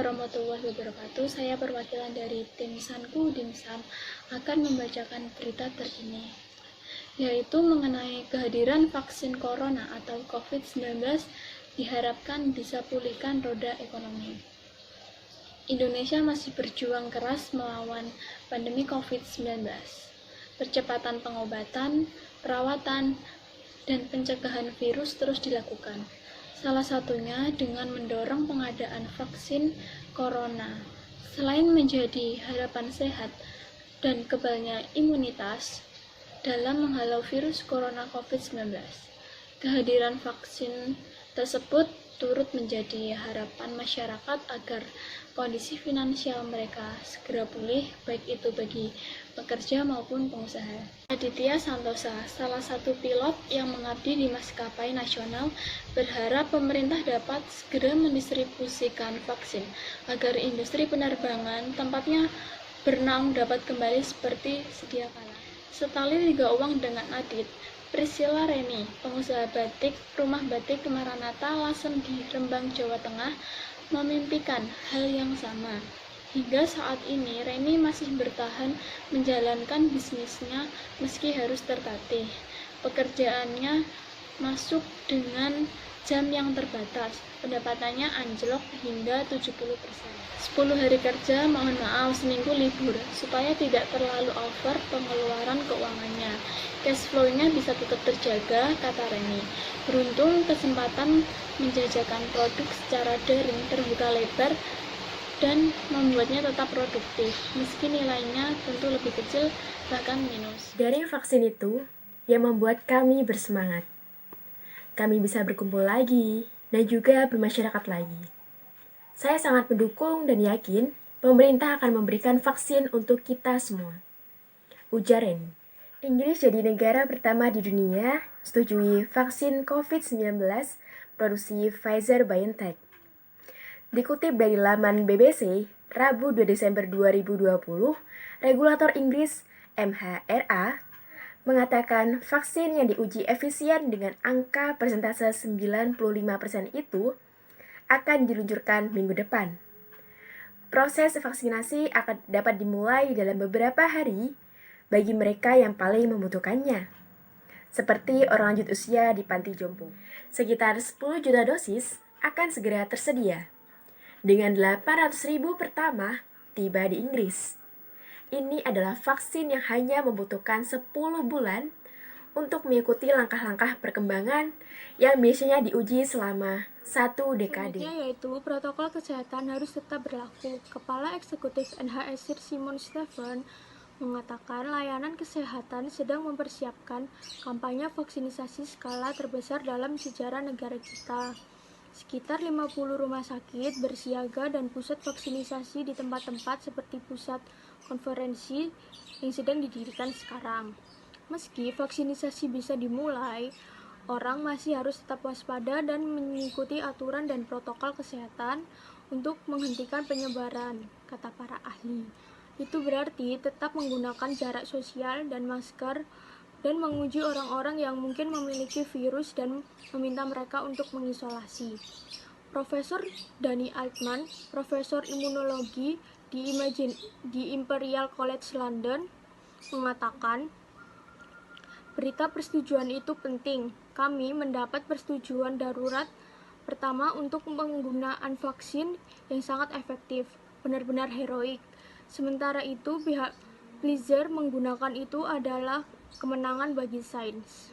warahmatullahi wabarakatuh. Saya perwakilan dari tim Sanku Dimsum akan membacakan berita terkini, yaitu mengenai kehadiran vaksin corona atau COVID-19 diharapkan bisa pulihkan roda ekonomi. Indonesia masih berjuang keras melawan pandemi COVID-19. Percepatan pengobatan, perawatan, dan pencegahan virus terus dilakukan. Salah satunya dengan mendorong pengadaan vaksin corona. Selain menjadi harapan sehat dan kebalnya imunitas dalam menghalau virus corona COVID-19, kehadiran vaksin tersebut turut menjadi harapan masyarakat agar kondisi finansial mereka segera pulih, baik itu bagi pekerja maupun pengusaha. Aditya Santosa, salah satu pilot yang mengabdi di maskapai nasional, berharap pemerintah dapat segera mendistribusikan vaksin agar industri penerbangan tempatnya bernaung dapat kembali seperti sedia kala. Setali tiga uang dengan Adit, Priscilla Reni, pengusaha batik Rumah Batik Maranatha Lasem di Rembang, Jawa Tengah, memimpikan hal yang sama. Hingga saat ini, Reni masih bertahan menjalankan bisnisnya meski harus tertatih. Pekerjaannya masuk dengan jam yang terbatas, pendapatannya anjlok hingga 70%. 10 hari kerja, mohon maaf, seminggu libur, supaya tidak terlalu over pengeluaran keuangannya. Cash flow-nya bisa tetap terjaga, kata Reni. Beruntung kesempatan menjajakan produk secara daring terbuka lebar dan membuatnya tetap produktif, meski nilainya tentu lebih kecil, bahkan minus. Dari vaksin itu yang membuat kami bersemangat. Kami bisa berkumpul lagi dan juga bermasyarakat lagi. Saya sangat mendukung dan yakin pemerintah akan memberikan vaksin untuk kita semua. Ujar Reni. Inggris jadi negara pertama di dunia setujui vaksin COVID-19 produksi Pfizer-BioNTech. Dikutip dari laman BBC, Rabu 2 Desember 2020, regulator Inggris MHRA mengatakan vaksin yang diuji efisien dengan angka persentase 95% itu akan diluncurkan minggu depan. Proses vaksinasi akan dapat dimulai dalam beberapa hari bagi mereka yang paling membutuhkannya, seperti orang lanjut usia di panti jompo. Sekitar 10 juta dosis akan segera tersedia, dengan 800.000 pertama tiba di Inggris. Ini adalah vaksin yang hanya membutuhkan 10 bulan untuk mengikuti langkah-langkah perkembangan yang biasanya diuji selama 1 dekade. Selanjutnya yaitu protokol kesehatan harus tetap berlaku. Kepala Eksekutif NHS Simon Stephen mengatakan layanan kesehatan sedang mempersiapkan kampanye vaksinasi skala terbesar dalam sejarah negara kita. Sekitar 50 rumah sakit bersiaga dan pusat vaksinasi di tempat-tempat seperti pusat konferensi yang sedang didirikan sekarang. Meski vaksinasi bisa dimulai, orang masih harus tetap waspada dan mengikuti aturan dan protokol kesehatan untuk menghentikan penyebaran, kata para ahli. Itu berarti tetap menggunakan jarak sosial dan masker dan menguji orang-orang yang mungkin memiliki virus dan meminta mereka untuk mengisolasi. Profesor Danny Altman, profesor imunologi di Imperial College London, mengatakan, berita persetujuan itu penting. Kami mendapat persetujuan darurat pertama untuk penggunaan vaksin yang sangat efektif, benar-benar heroik. Sementara itu, pihak Pfizer menggunakan itu adalah kemenangan bagi sains.